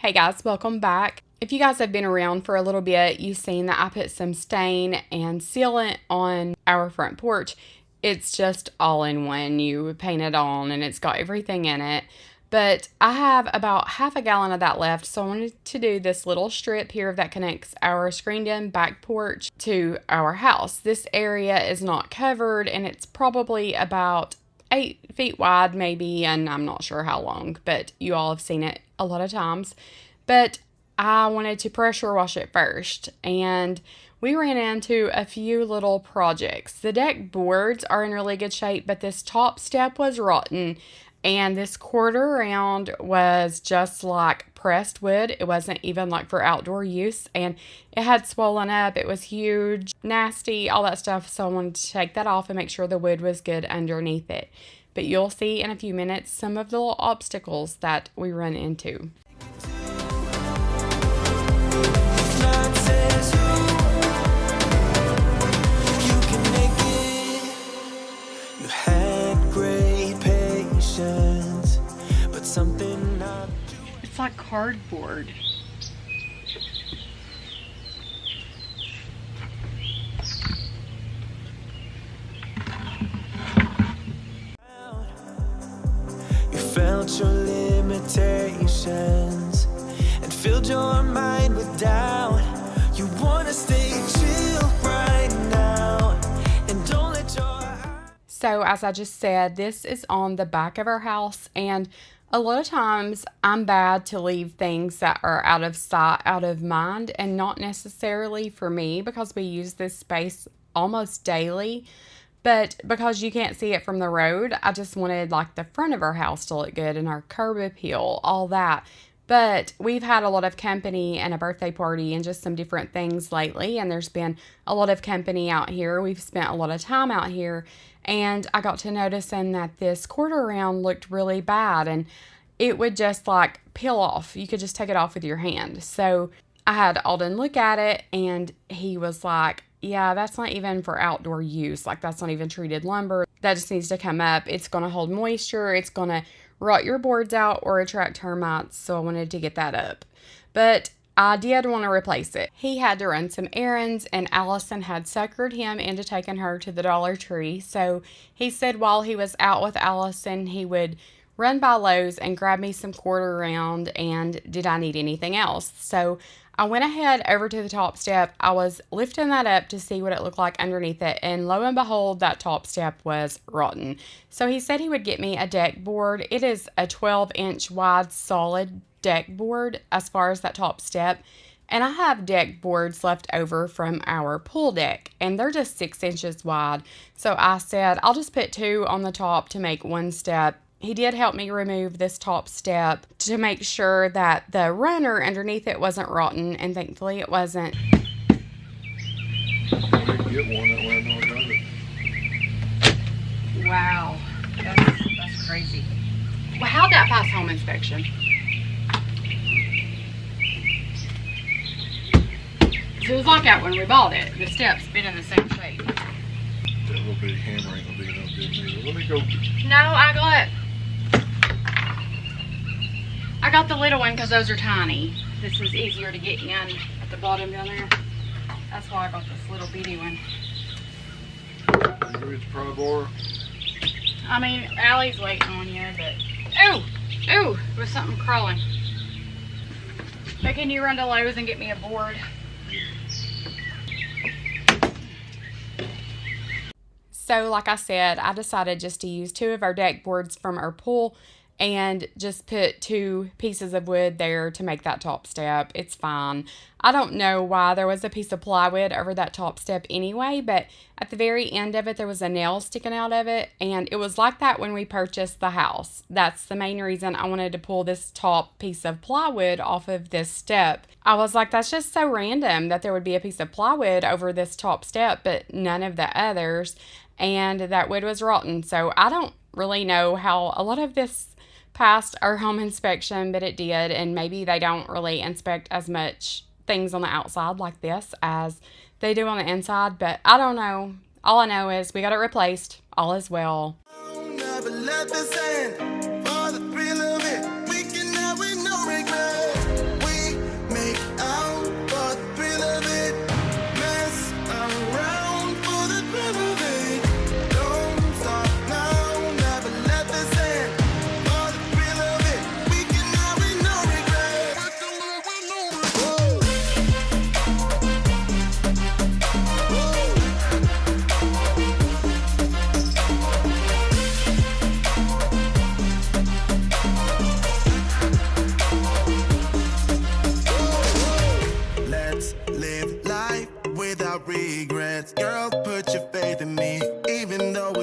Hey guys, welcome back. If you guys have been around for a little bit, you've seen that I put some stain and sealant on our front porch. It's just all in one. You paint it on and it's got everything in it. But I have about half a gallon of that left, so I wanted to do this little strip here that connects our screened-in back porch to our house. This area is not covered and it's probably about 8 feet wide maybe, and I'm not sure how long, but you all have seen it a lot of times. But I wanted to pressure wash it first, and we ran into a few little projects. The deck boards are in really good shape, but this top step was rotten, and this quarter round was just like pressed wood. It wasn't even like for outdoor use, and it had swollen up. It was huge, nasty, all that stuff, so I wanted to take that off and make sure the wood was good underneath it. But you'll see in a few minutes some of the little obstacles that we run into. It's like cardboard. You felt your limitations and filled your mind with doubt. You wanna stay chill right now and don't let your... So as I just said, this is on the back of our house, and a lot of times I'm bad to leave things that are out of sight, out of mind, and not necessarily for me because we use this space almost daily. But because you can't see it from the road, I just wanted like the front of our house to look good and our curb appeal, all that. But we've had a lot of company and a birthday party and just some different things lately, and there's been a lot of company out here. We've spent a lot of time out here, and I got to noticing that this quarter round looked really bad, and it would just like peel off. You could just take it off with your hand. So I had Alden look at it, and he was like, yeah, that's not even for outdoor use. Like, that's not even treated lumber. That just needs to come up. It's going to hold moisture. It's going to rot your boards out or attract termites. So I wanted to get that up. But I did want to replace it. He had to run some errands, and Allison had suckered him into taking her to the Dollar Tree. So he said while he was out with Allison, he would run by Lowe's and grab me some quarter round, and did I need anything else? So I went ahead over to the top step. I was lifting that up to see what it looked like underneath it, and lo and behold, that top step was rotten. So he said he would get me a deck board. It is a 12-inch wide solid deck board as far as that top step, and I have deck boards left over from our pool deck, and they're just 6 inches wide. So I said I'll just put 2 on the top to make 1 step. He did help me remove this top step to make sure that the runner underneath it wasn't rotten, and thankfully it wasn't. Wow, that's crazy. Well, how'd that pass home inspection? It was like that when we bought it. The steps been in the same shape. That little bitty hammer ain't gonna be no good neither. Let me go. No, I got the little one because those are tiny. This is easier to get in at the bottom down there. That's why I got this little bitty one. You reach the pry bar? I mean, Allie's waiting on you, but... Ooh, there's something crawling. But can you run to Lowe's and get me a board? So like I said, I decided just to use 2 of our deck boards from our pool and just put 2 pieces of wood there to make that top step. It's fine. I don't know why there was a piece of plywood over that top step anyway, but at the very end of it, there was a nail sticking out of it, and it was like that when we purchased the house. That's the main reason I wanted to pull this top piece of plywood off of this step. I was like, that's just so random that there would be a piece of plywood over this top step, but none of the others, and that wood was rotten. So I don't really know how a lot of this passed our home inspection, but it did, and maybe they don't really inspect as much things on the outside like this as they do on the inside, but I don't know. All I know is we got it replaced. All is well. Never let this end. For the thrill of it, we can have with no regret.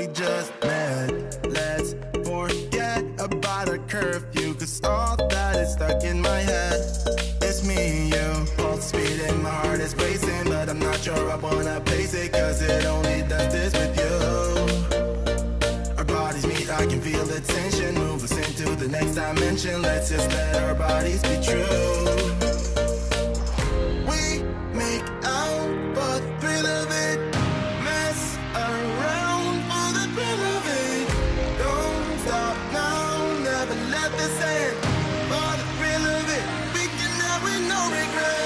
we just met. Let's forget about a curfew, cause all that is stuck in my head. It's me and you, pulse speed and my heart is racing, but I'm not sure I wanna pace it, cause it only does this with you. Our bodies meet, I can feel the tension, move us into the next dimension. Let's just let our bodies be true. We make out for the thrill of it, mess around for the thrill of it. Don't stop now, never let this end. For the thrill of it, we can have with no regret.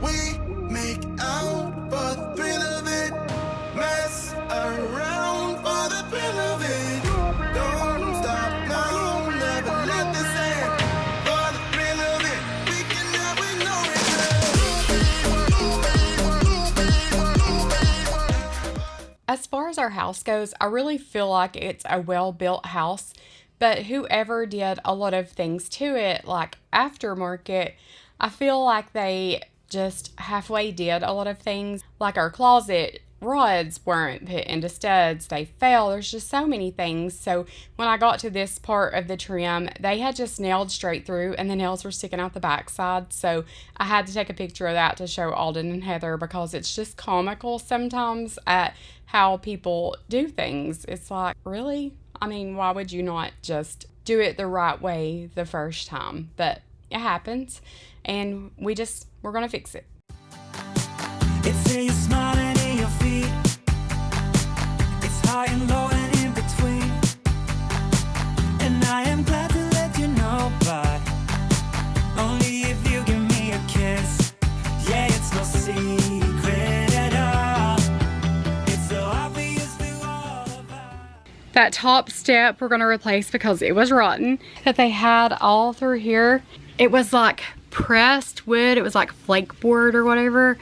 We make out for the thrill of it, mess around for the thrill of it. Don't stop now, never let this end. For the thrill of it, we can have with no regret. As far as our house goes, I really feel like it's a well-built house, but whoever did a lot of things to it, like aftermarket, I feel like they just halfway did a lot of things. Like our closet rods weren't put into studs, they fell. There's just so many things. So when I got to this part of the trim, they had just nailed straight through and the nails were sticking out the backside. So I had to take a picture of that to show Alden and Heather, because it's just comical sometimes at how people do things. It's like, really? I mean, why would you not just do it the right way the first time? But it happens, and we're gonna fix it. It's in your smile and in your feet. It's high and low and in between. And I am glad to let you know, but only if you give me a kiss. Yeah, it's no secret at all. It's so obvious to all of us. That top step we're gonna replace because it was rotten that they had all through here. It was like pressed wood. It was like flake board or whatever,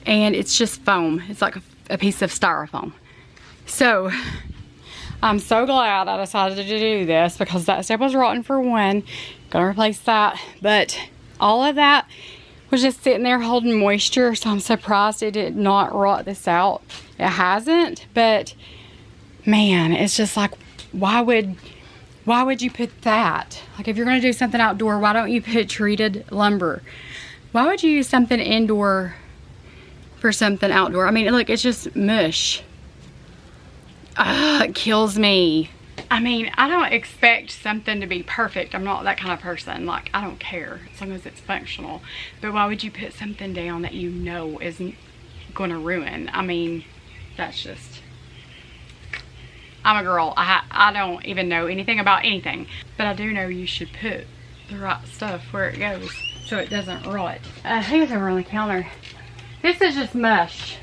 and it's just foam. It's like a piece of styrofoam. So I'm so glad I decided to do this, because that step was rotten for one. Gonna replace that, but all of that was just sitting there holding moisture, so I'm surprised it did not rot this out. It hasn't, but man, it's just like, why would you put that? Like, if you're gonna do something outdoor, why don't you put treated lumber? Why would you use something indoor for something outdoor? I mean, look, it's just mush. It kills me. I mean, I don't expect something to be perfect. I'm not that kind of person. Like, I don't care as long as it's functional. But why would you put something down that you know isn't gonna ruin? I mean, that's just... I'm a girl. I don't even know anything about anything, but I do know you should put the right stuff where it goes so it doesn't rot. I think it's over on the counter. This is just mush,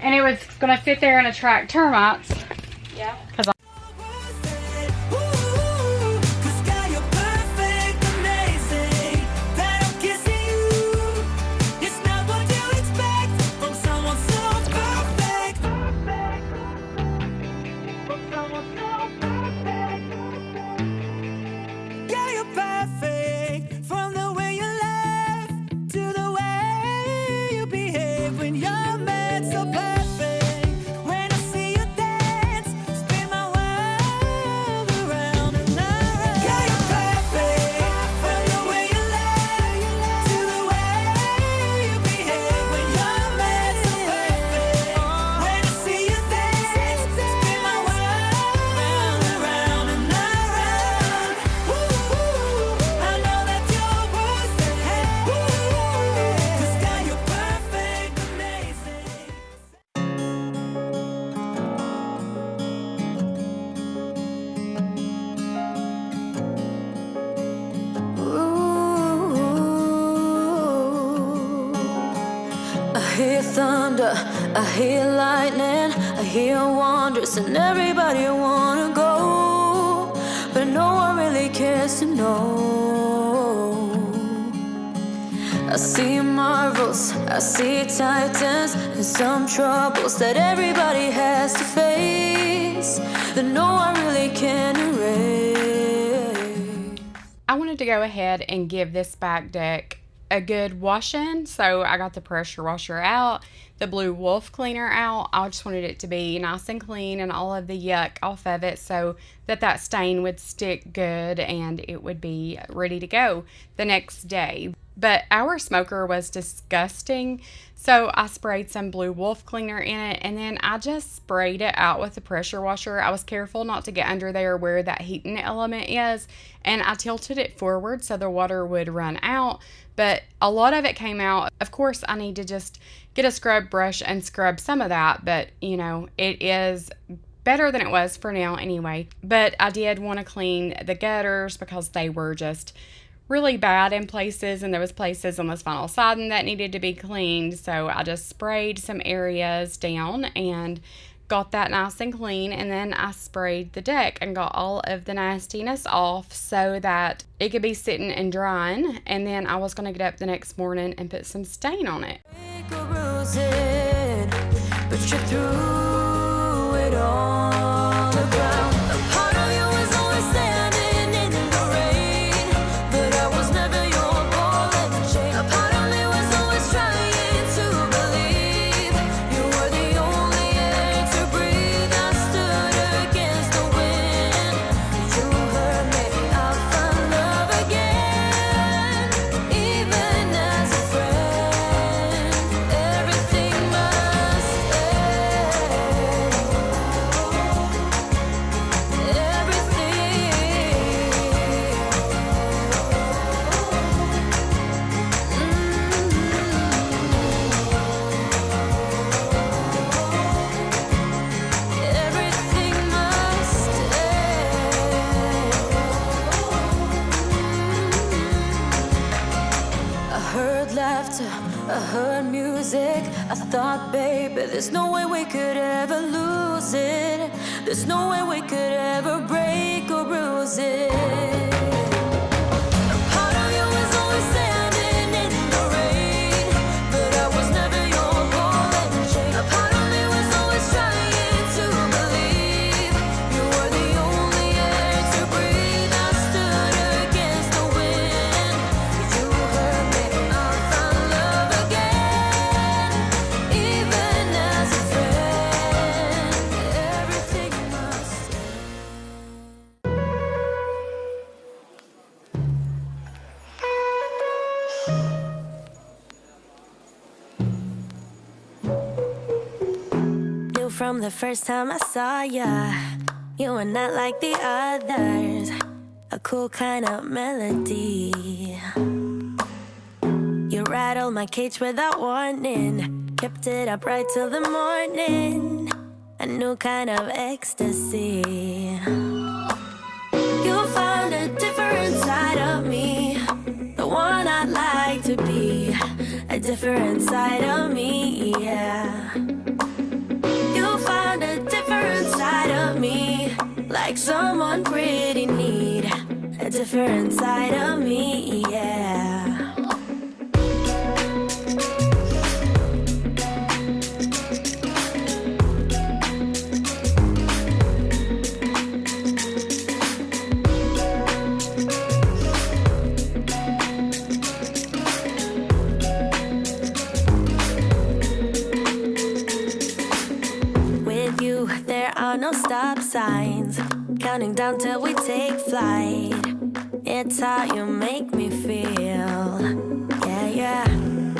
and it was gonna sit there and attract termites. Yeah. Because hear thunder, I hear lightning, I hear wonders, and everybody wanna go, but no one really cares to know. I see marvels, I see titans, and some troubles that everybody has to face, that no one really can erase. I wanted to go ahead and give this back deck a good washing, so I got the pressure washer out, the blue wolf cleaner out. I just wanted it to be nice and clean and all of the yuck off of it so that that stain would stick good and it would be ready to go the next day. But our smoker was disgusting, so I sprayed some blue wolf cleaner in it, and then I just sprayed it out with the pressure washer. I was careful not to get under there where that heating element is, and I tilted it forward so the water would run out, but a lot of it came out. Of course, I need to just get a scrub brush and scrub some of that, but you know, it is better than it was for now anyway. But I did want to clean the gutters because they were just really bad in places, and there was places on this vinyl siding that needed to be cleaned, so I just sprayed some areas down and got that nice and clean, and then I sprayed the deck and got all of the nastiness off so that it could be sitting and drying, and then I was going to get up the next morning and put some stain on it. But you threw it all around. A part of you was always standing in the rain, but I was never your ball and chain. A part of me was always trying to believe you were the only air to breathe. I stood against the wind. You hurt me, I found love again. Even as a friend, everything must end. Everything must end. I heard laughter, I heard music. I thought, baby, there's no way we could ever lose it. There's no way we could ever break or bruise it. A part of you was always standing in the rain, but I was never your ball and chain. A part of me was always trying to believe you were the only air to breathe. I stood against the wind. You hurt me, I found love again. Even as a friend, everything must end. Knew from the first time I saw ya, you were not like the others. A cool kind of melody. You rattled my cage without warning, kept it up right till the morning. A new kind of ecstasy. You found a different side of me, the one I'd like to be. A different side of me, yeah. You found a different side of me, like someone pretty neat. A different side of me, yeah. With you, there are no stop signs, counting down till we take flight. It's how you make me feel. Yeah, yeah.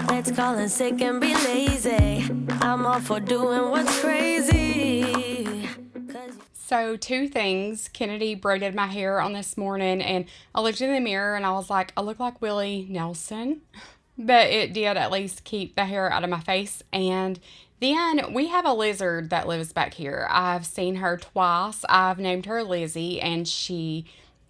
Let's call in sick and be lazy. I'm all for doing what's crazy. So 2 things. Kennedy braided my hair on this morning, and I looked in the mirror and I was like, I look like Willie Nelson. But it did at least keep the hair out of my face. And then we have a lizard that lives back here. I've seen her twice. I've named her Lizzie, and she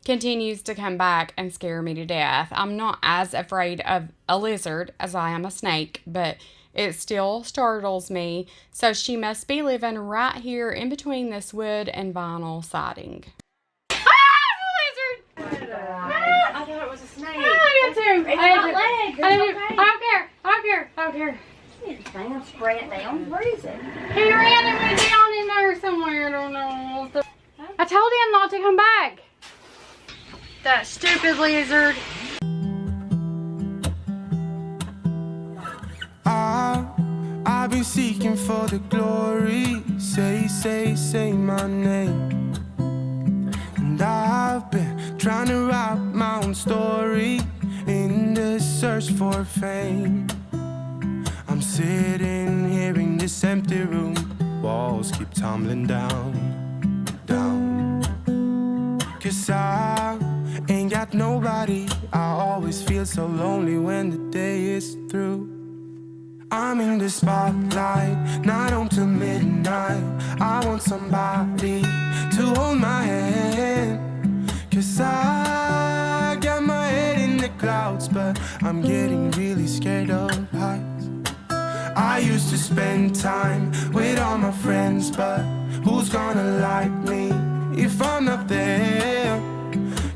continues to come back and scare me to death. I'm not as afraid of a lizard as I am a snake, but it still startles me. So she must be living right here in between this wood and vinyl siding. Ah, it's a lizard! I thought it was a snake. I did too. don't care. Anything, spray it down, freeze it. He ran and went down in there somewhere. I don't know. I told him not to come back. That stupid lizard. I've been seeking for the glory. Say my name. And I've been trying to write my own story in the search for fame. I'm sitting here in this empty room. Walls keep tumbling down. 'Cause I ain't got nobody. I always feel so lonely when the day is through. I'm in the spotlight, night on till midnight. I want somebody to hold my hand. 'Cause I got my head in the clouds, but I'm getting really scared of heights. I used to spend time with all my friends, but who's gonna like me if I'm not there?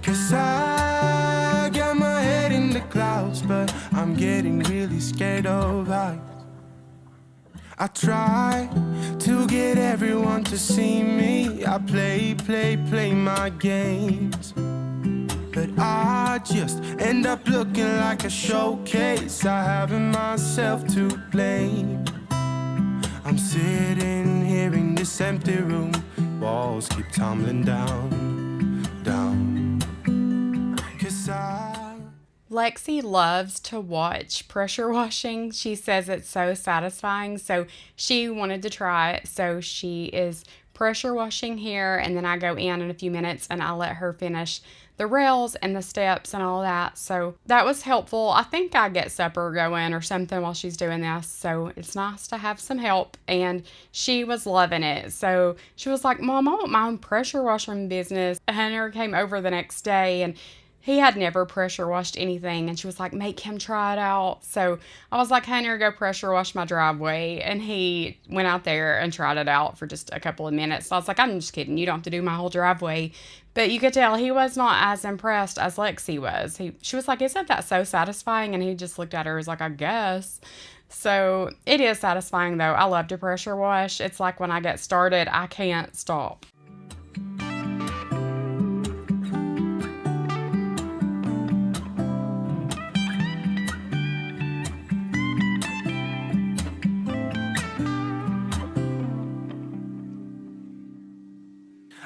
'Cause I got my head in the clouds, but I'm getting really scared of heights. I try to get everyone to see me. I play my games, but I just end up looking like a showcase. I haven't myself to blame. I'm sitting here in this empty room. Walls keep tumbling down. 'Cause Lexi loves to watch pressure washing. She says it's so satisfying, so she wanted to try it. So she is pressure washing here, and then I go in a few minutes and I let her finish the rails and the steps and all that. So that was helpful. I think I get supper going or something while she's doing this, so it's nice to have some help. And she was loving it. So she was like, Mom, I want my own pressure washing business. Hunter came over the next day and he had never pressure washed anything, and she was like, make him try it out. So I was like, Hunter, go pressure wash my driveway. And he went out there and tried it out for just a couple of minutes. So I was like, I'm just kidding. You don't have to do my whole driveway. But you could tell he was not as impressed as Lexi was. She was like, isn't that so satisfying? And he just looked at her and was like, I guess. So it is satisfying, though. I love to pressure wash. It's like when I get started, I can't stop.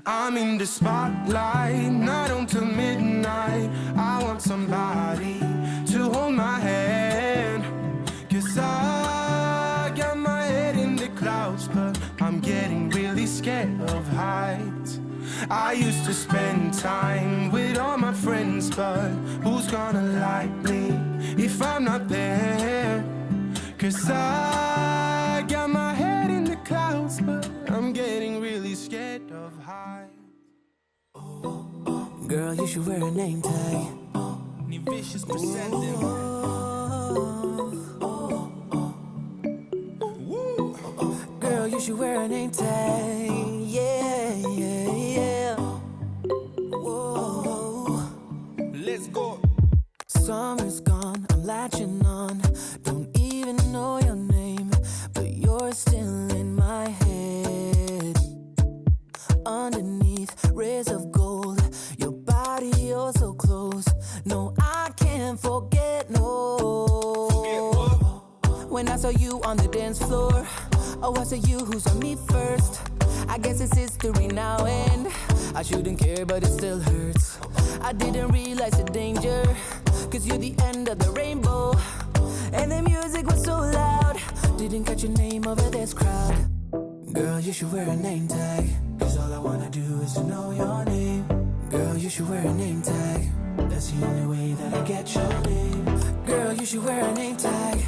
I'm in the spotlight, night until midnight. I want somebody to hold my hand. 'Cause I got my head in the clouds, but I'm getting really scared of heights. I used to spend time with all my friends, but who's gonna like me if I'm not there? 'Cause I got my head in the clouds, but I'm getting really scared of heights. Girl, you should wear a name tag. Vicious presenting. Girl, you should wear a name tag. Yeah. Whoa. Let's go. Summer's gone, I'm latching on. Don't even know your name, but you're still in my head. Underneath rays of gold, your body oh so close. No, I can't forget, no. When I saw you on the dance floor, oh, I saw you who saw me first. I guess it's history now, and I shouldn't care, but it still hurts. I didn't realize the danger, 'cause you're the end of the rainbow. And the music was so loud, didn't catch your name over this crowd. Girl, you should wear a name tag, 'cause all I wanna do is to know your name. Girl, you should wear a name tag, that's the only way that I get your name. Girl, you should wear a name tag,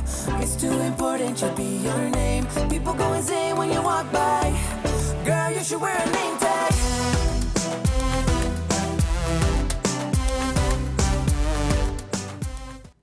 it's too important to be your name. People go insane when you walk by. Girl, you should wear a name tag.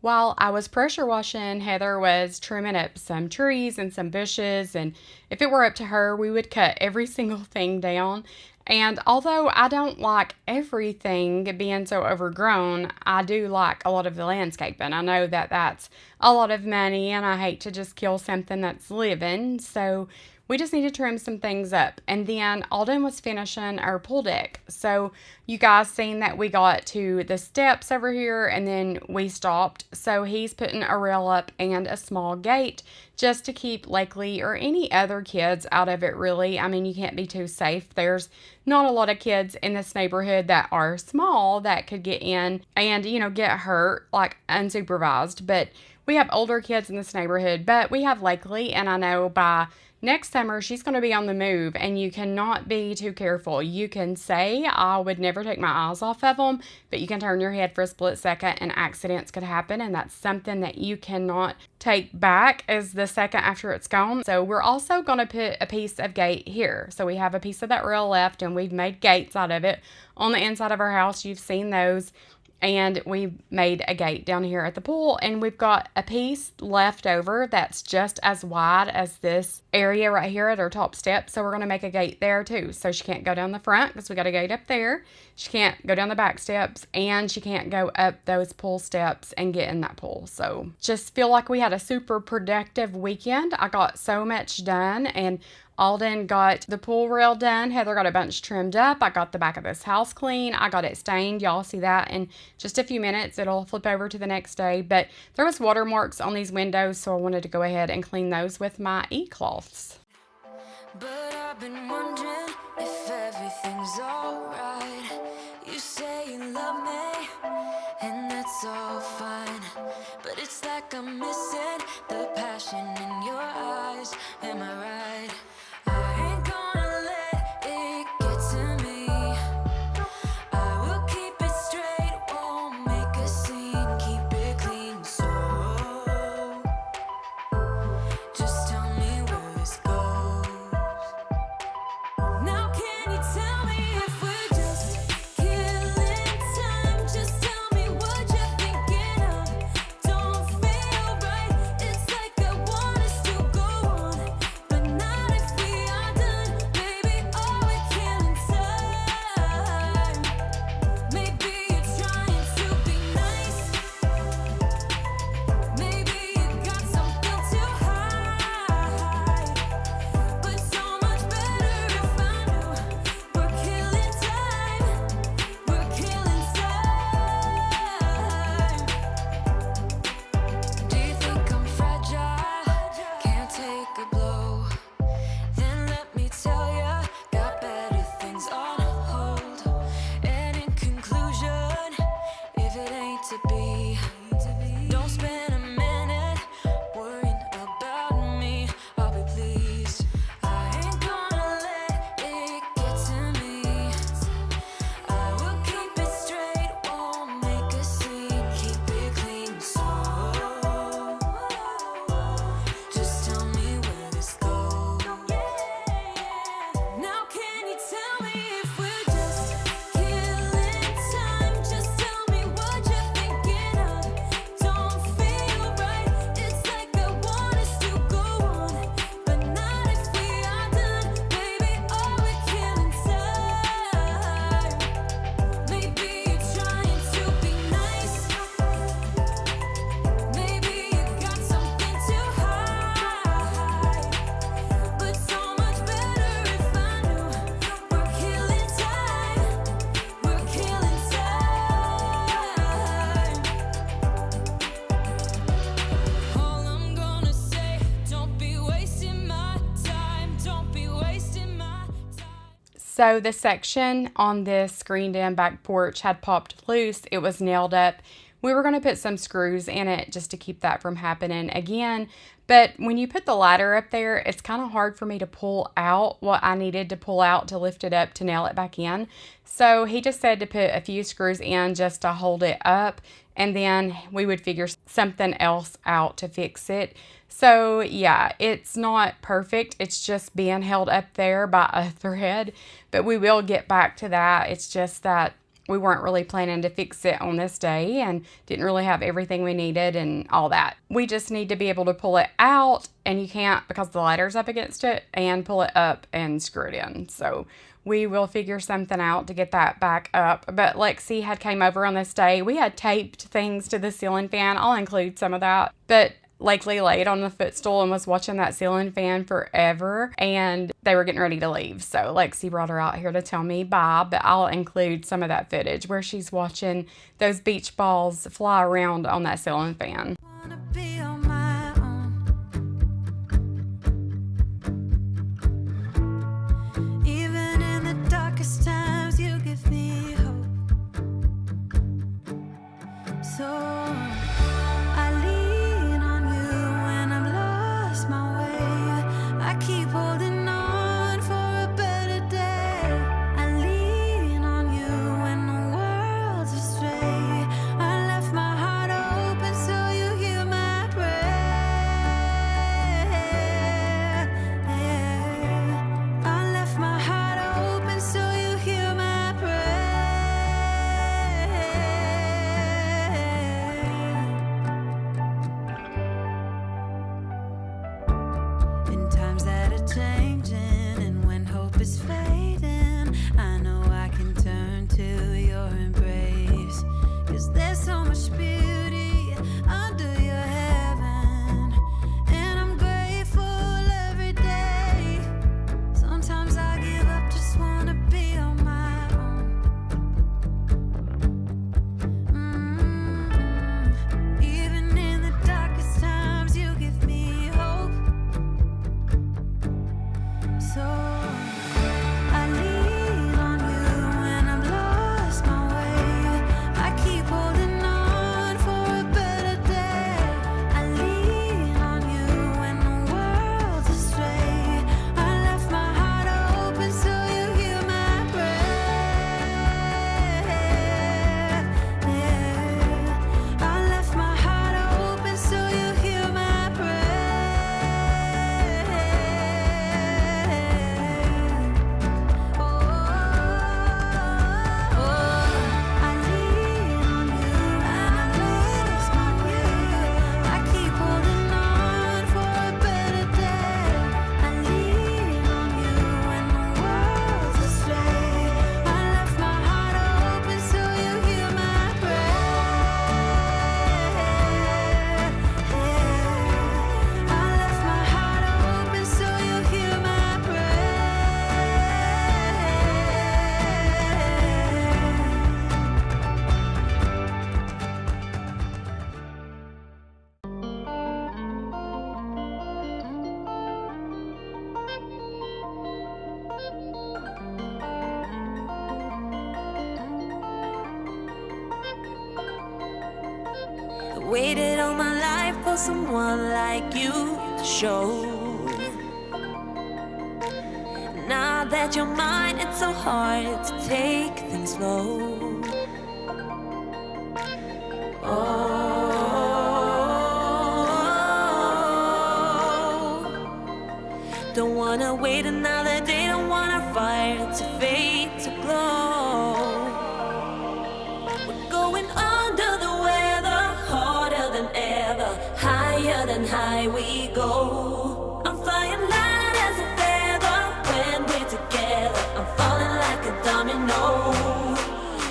while I was pressure washing, Heather was trimming up some trees and some bushes, and if it were up to her, we would cut every single thing down. And although I don't like everything being so overgrown, I do like a lot of the landscaping. I know that that's a lot of money, and I hate to just kill something that's living, so we just need to trim some things up. And then Alden was finishing our pool deck. So you guys seen that we got to the steps over here and then we stopped. So he's putting a rail up and a small gate just to keep Lakely or any other kids out of it, really. I mean, you can't be too safe. There's not a lot of kids in this neighborhood that are small that could get in and, get hurt, like unsupervised. But we have older kids in this neighborhood, but we have Lakely, and I know by next summer, she's going to be on the move, and you cannot be too careful. You can say, I would never take my eyes off of them, but you can turn your head for a split second, and accidents could happen, and that's something that you cannot take back as the second after it's gone. So we're also going to put a piece of gate here. So we have a piece of that rail left, and we've made gates out of it on the inside of our house. You've seen those. And we made a gate down here at the pool, and we've got a piece left over that's just as wide as this area right here at our top step. So we're going to make a gate there too. So she can't go down the front because we got a gate up there. She can't go down the back steps, and she can't go up those pool steps and get in that pool. So just feel like we had a super productive weekend. I got so much done, and Alden got the pool rail done. Heather got a bunch trimmed up. I got the back of this house clean. I got it stained. Y'all see that in just a few minutes. It'll flip over to the next day. But there was watermarks on these windows, so I wanted to go ahead and clean those with my e-cloths. But I've been wondering if everything's alright. You say you love me, and that's all fine. But it's like I'm missing the passion in your eyes. Am I right? I ain't gonna let it get to me. I will keep it straight, won't make a scene, keep it clean. So just tell me where this goes. Now can you tell me if we're just killing time? Just tell me what you're thinking of. Don't feel right. It's like I want us to go on, but not if we are done. Maybe all we're killing time. Maybe you're trying to be nice. Maybe you got something to hide. But so much better if I knew. We're killing time. We're killing time. Do you think I'm fragile? Can't take a blow. Then let me tell ya, got better things on hold. And in conclusion, if it ain't to be, don't spend a minute worrying about me. I'll be pleased. I ain't gonna let it get to me. I will keep it straight, won't make a scene, keep it clean. So just tell me where this goes. Now can you tell me if we're just killing time? Just tell me what you're thinking of. Don't feel right. It's like I want us to go on, but not if we are done. Baby, all we're killing time. Maybe you're trying to be nice. Maybe you got something to hide. But so much better if I knew. We're killing time. We're killing time. All I'm gonna say, don't be wasting my time. Don't be wasting my time. So the section on this screened-in back porch had popped loose. It was nailed up. We were going to put some screws in it just to keep that from happening again. But when you put the ladder up there, it's kind of hard for me to pull out what I needed to pull out to lift it up to nail it back in. So he just said to put a few screws in just to hold it up, and then we would figure something else out to fix it. So yeah, it's not perfect. It's just being held up there by a thread, but we will get back to that. It's just that we weren't really planning to fix it on this day and didn't really have everything we needed and all that. We just need to be able to pull it out, and you can't because the ladder's up against it, and pull it up and screw it in. So we will figure something out to get that back up. But Lexi had came over on this day. We had taped things to the ceiling fan. I'll include some of that. But Lakely laid on the footstool and was watching that ceiling fan forever, and they were getting ready to leave. So Lexi brought her out here to tell me bye, but I'll include some of that footage where she's watching those beach balls fly around on that ceiling fan. Wanna be on my own. Even in the darkest times, you give me hope. So I lean on you when I'm lost my way. I keep holding on for a better day. I lean on you when the world's astray. I left my heart open so you hear my prayer. I left my heart open so you hear my prayer. In times that are changing and when hope is fading, I know I can turn to your embrace. 'Cause there's so much beauty under your heaven, and I'm grateful every day. Sometimes I give up, just wanna be on my own. Even in the darkest times, you give me hope. So I lean on you when I'm lost my way. I keep holding on for a better day. I lean on you when the world's astray. I left my heart open so you hear my prayer. I left my heart open so you hear my prayer. I lean on you and I'm lost my way. I keep holding on for a better day. I lean on you when the world's astray. I left my heart open so you hear my prayer. I left my heart open so you hear my Waited all my life for someone like you to show. Now that you're mine, it's so hard to take things slow. Oh, don't wanna wait another day, don't wanna fire to fade to glow. We're going under the weather, harder than ever, higher than high we go. I'm flying light as a feather when we're together. I'm falling like a domino.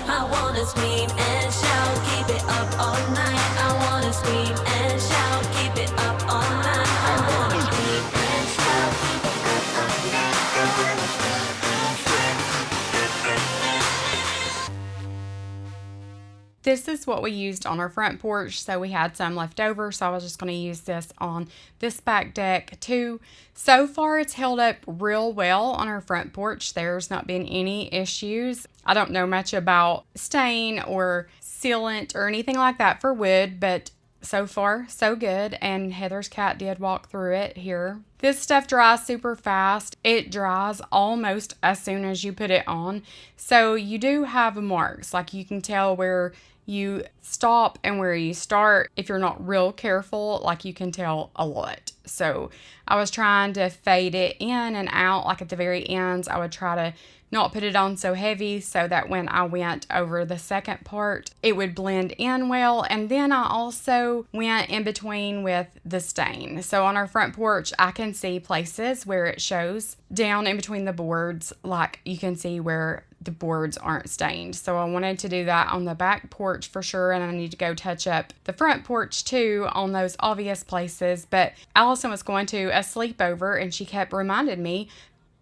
I wanna scream and shout, keep it up all night. I wanna scream and shout, keep it up all night. I wanna scream and shout, keep it up all night. I wanna scream and shout. This is what we used on our front porch, so we had some left over, so I was just going to use this on this back deck too. So far, it's held up real well on our front porch. There's not been any issues. I don't know much about stain or sealant or anything like that for wood, but so far, so good. And Heather's cat did walk through it here. This stuff dries super fast. It dries almost as soon as you put it on. So you do have marks, like you can tell where you stop and where you start, if you're not real careful, like you can tell a lot. So I was trying to fade it in and out, like at the very ends, I would try to not put it on so heavy so that when I went over the second part, it would blend in well. And then I also went in between with the stain. So on our front porch, I can see places where it shows down in between the boards, like you can see where the boards aren't stained. So I wanted to do that on the back porch for sure, and I need to go touch up the front porch too on those obvious places. But Allison was going to a sleepover and she kept reminding me,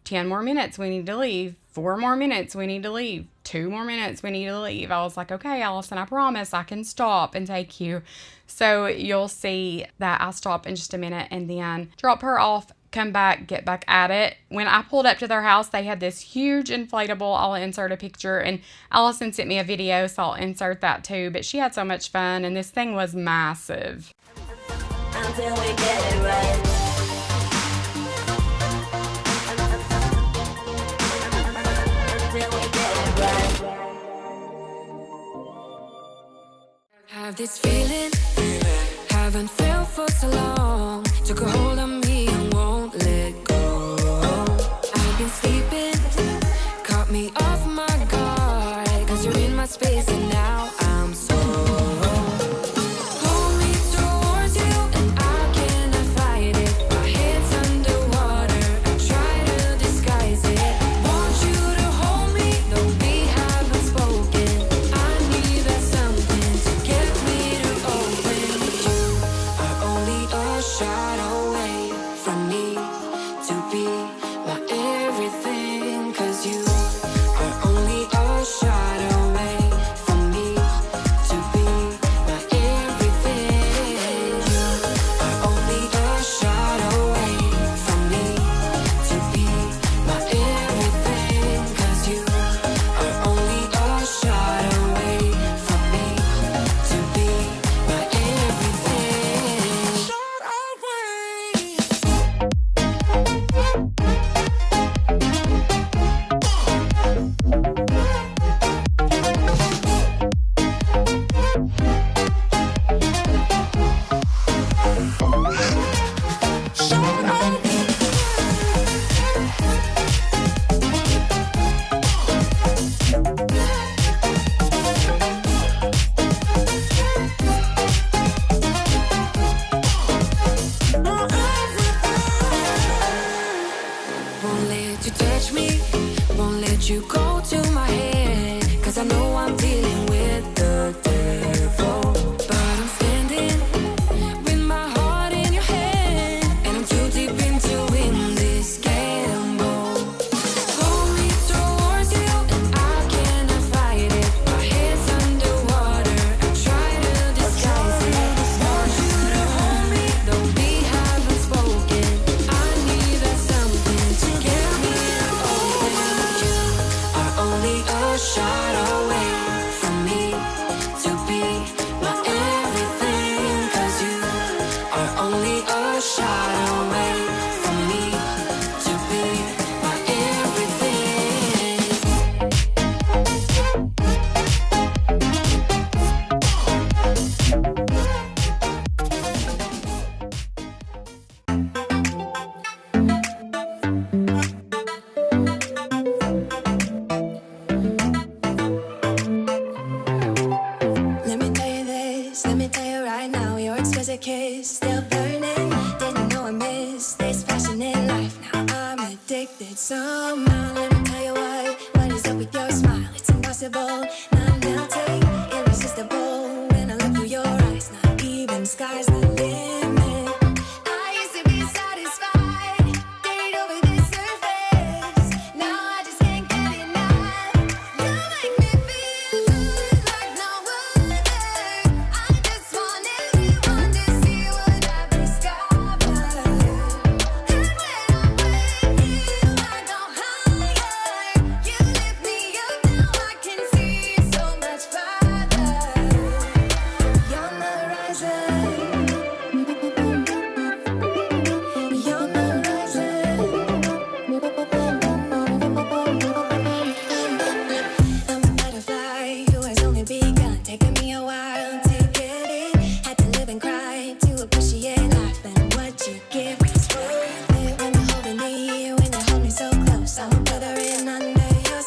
10 more minutes, we need to leave. 4 more minutes, we need to leave. 2 more minutes, we need to leave. I was like, okay, Allison, I promise I can stop and take you. So you'll see that I stop in just a minute and then drop her off, come back, get back at it. When I pulled up to their house, they had this huge inflatable. I'll insert a picture, and Allison sent me a video, so I'll insert that too. But she had so much fun, and this thing was massive. Until we get it right. Have this feeling, haven't felt for so long. Took a hold of me and won't let go. I've been sleeping, caught me off my guard. Cause you're in my space and now I'm so. Pull me towards you and I cannot fight it. My head's underwater, I try to disguise it. Want you to hold me, though we haven't spoken. I need that something to get me to open. You are only a shot away from me to be my everything. Cause you are only a shot away from me to be my everything. You are only a shot away from me to be my everything. Cause you are only a shot away from me to be my everything. Shot away. Won't let you touch me, won't let you go to my head. Cause I know I'm dealing with the devil. But I'm standing with my heart in your hand, and I'm too deep into win this gamble. Pull me towards you and I cannot fight it. My head's underwater, I try to disguise it. Want you to hold me, though we haven't spoken. I need that something to get me open. You are only a shot away from me to be my everything. Cause you are only a shot away from me to be my everything.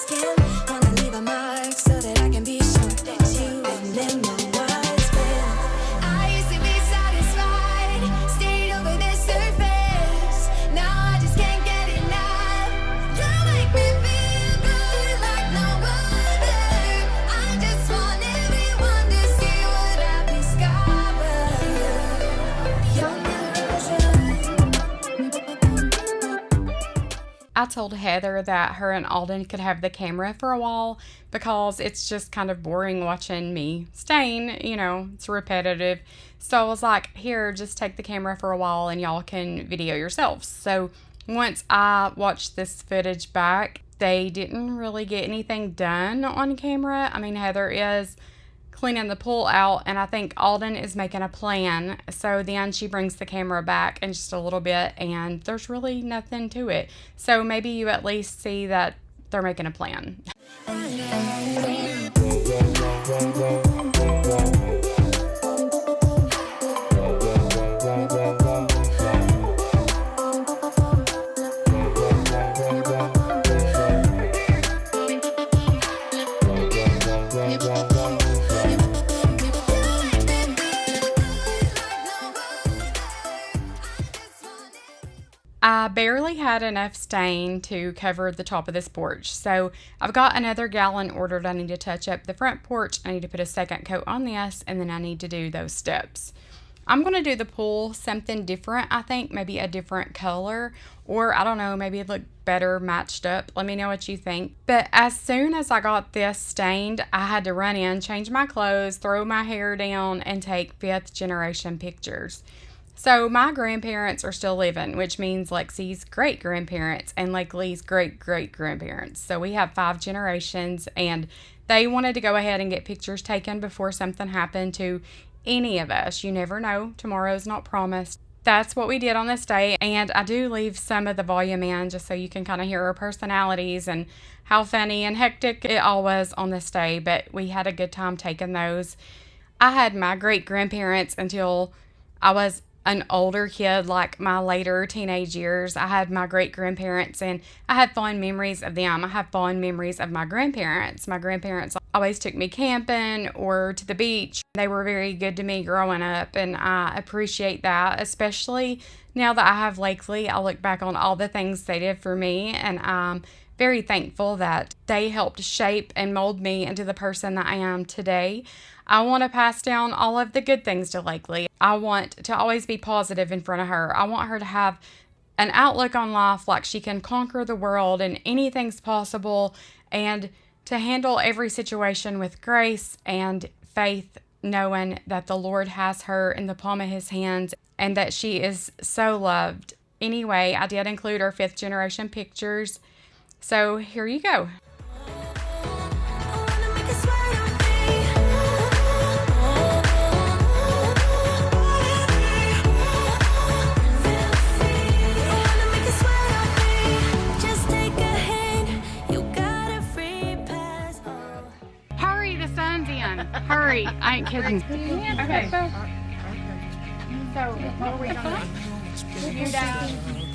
skin. Wanna leave a mark so that I can be sure that you remember what's been. I used to be satisfied, stayed over the surface. Now I just can't get enough. You make me feel good like no other. I just want everyone to see what I've discovered. You're I told Heather that her and Alden could have the camera for a while because it's just kind of boring watching me stain, you know, it's repetitive. So I was like, here, just take the camera for a while and y'all can video yourselves. So once I watched this footage back, they didn't really get anything done on camera. I mean, Heather is cleaning the pool out, and I think Alden is making a plan. So then she brings the camera back in just a little bit, and there's really nothing to it. So maybe you at least see that they're making a plan. I barely had enough stain to cover the top of this porch, so I've got another gallon ordered. I need to touch up the front porch, I need to put a second coat on this, and then I need to do those steps. I'm going to do the pool something different, I think, maybe a different color, or I don't know, maybe it look better matched up. Let me know what you think. But as soon as I got this stained, I had to run in, change my clothes, throw my hair down, and take 5th generation pictures. So my grandparents are still living, which means Lexi's great-grandparents and Leslie's great-great-grandparents. So we have 5 generations, and they wanted to go ahead and get pictures taken before something happened to any of us. You never know. Tomorrow's not promised. That's what we did on this day, and I do leave some of the volume in just so you can kind of hear our personalities and how funny and hectic it all was on this day, but we had a good time taking those. I had my great-grandparents until I was an older kid, like my later teenage years. I had my great-grandparents, and I had fond memories of them. I have fond memories of my grandparents. My grandparents always took me camping or to the beach. They were very good to me growing up, and I appreciate that, especially now that I have Leslie. I look back on all the things they did for me, and I'm very thankful that they helped shape and mold me into the person that I am today. I want to pass down all of the good things to Leslie. I want to always be positive in front of her. I want her to have an outlook on life like she can conquer the world and anything's possible, and to handle every situation with grace and faith, knowing that the Lord has her in the palm of his hands and that she is so loved. Anyway, I did include our 5th generation pictures. So here you go. Hurry, the sun's in. Hurry, I ain't kidding. Okay. So, what are we gonna do? You down?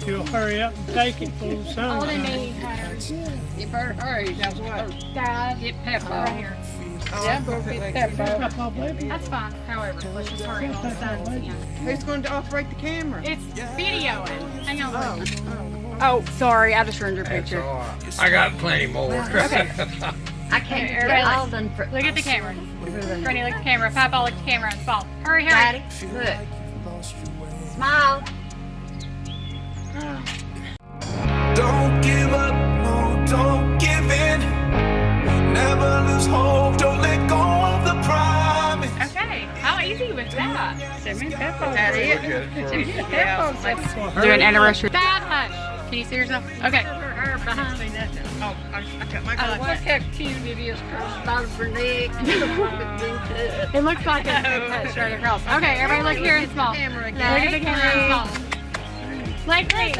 You'll hurry up and take it for the sun. All in me, You better hurry, that's what. Dad, Get Peppa. right here. Yeah, go get Peppa. That's fine. However, let's just hurry while the sun's in. Who's going to operate the camera? It's videoing. Hang on. Oh, sorry. I just ruined your picture. I got plenty more. Okay. I can't Here, get look. Alden for. Look at the camera. Granny, look at the camera. Papa, look at the camera. And fall. Hurry, hurry. Daddy, look. Smile. Don't give up, no, don't give in. Never lose hope, don't let go of the promise. Okay. How easy was that? That is. Do an anniversary. Dad, hush. Can you see yourself? Okay. Her behind me, nothing. Oh, I cut my glasses. Look how cute it is. Bottom of her neck. It looks like a cut straight across. Okay, everybody look here and small. Look at the camera and small. Leslie.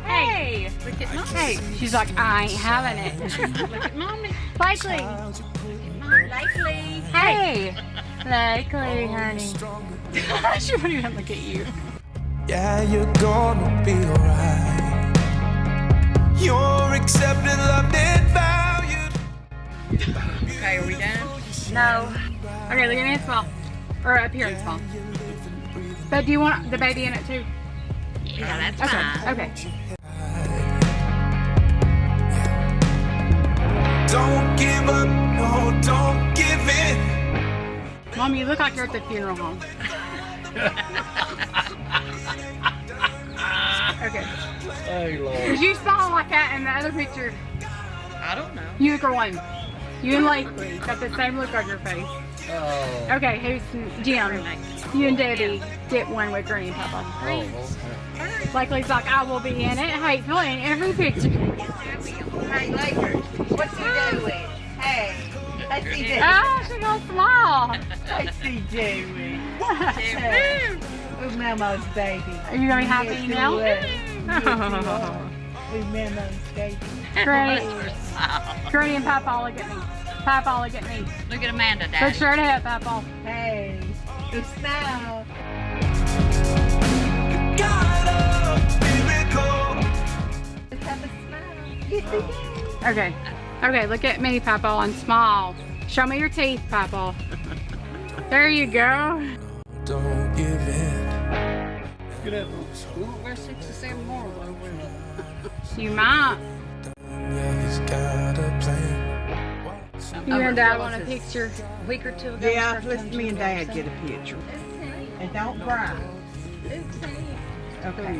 Hey. Look at mommy. Hey. She's like, I ain't having it. Look at mommy. Leslie. Likely. Hey. Leslie, honey. She won't even look at you. Yeah, you're gonna be alright. You're accepted, loved, and valued. No. Okay, look at me and smile. Or up here and smile. But do you want the baby in it too? Yeah, that's Okay. fine. Okay. Don't give up, no, don't give in. Mom, you look like you're at the funeral home. Okay. Hey, Lord. Did you smile like that in the other picture? I don't know. You look one. You and Lakely got the same look on your face. Oh. Okay, who's Jim? You and Debbie get one with Green Papa. Oh, okay. Lakely's like, I will be in it. Hateful in every picture. Hey, Lakers, what's he doing? Hey, let's see Dewey. Ah, she gonna smile. Let's see Dewey. Who's Memo's baby? Are you gonna be happy now? Who's Memo's baby? Granny. Granny and Papa, look at me. Papa, look at me. Look at Amanda, Look Dad. straight ahead, Papa. Hey, it's now. God of miracle. Let's have a smile. Yes, we do. Okay. Okay, look at me, Papa, and smile. Show me your teeth, Papa. There you go. Don't give in. Get up. We're 6 or 7 more. You might. Yeah, he's got a plan. You and Dad want a picture? A week or two ago. Yeah, let's me and Dad get a picture. And don't cry. Okay.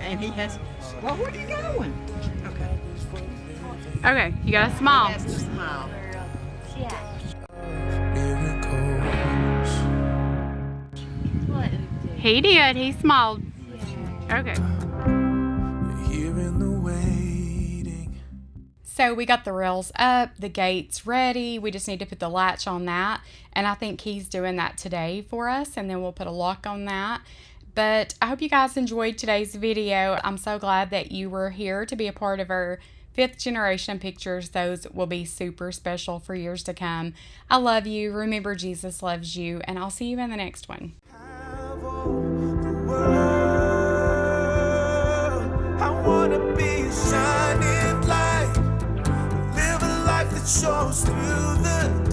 And he has. Well, where are you going? Okay. Okay, you gotta smile. Has to smile. Miracles. He did. He smiled. Okay. Here in the waiting. So we got the rails up, the gates ready. We just need to put the latch on that. And I think he's doing that today for us. And then we'll put a lock on that. But I hope you guys enjoyed today's video. I'm so glad that you were here to be a part of our 5th generation pictures. Those will be super special for years to come. I love you. Remember, Jesus loves you. And I'll see you in the next one. I wanna be a shining light, live a life that shows through the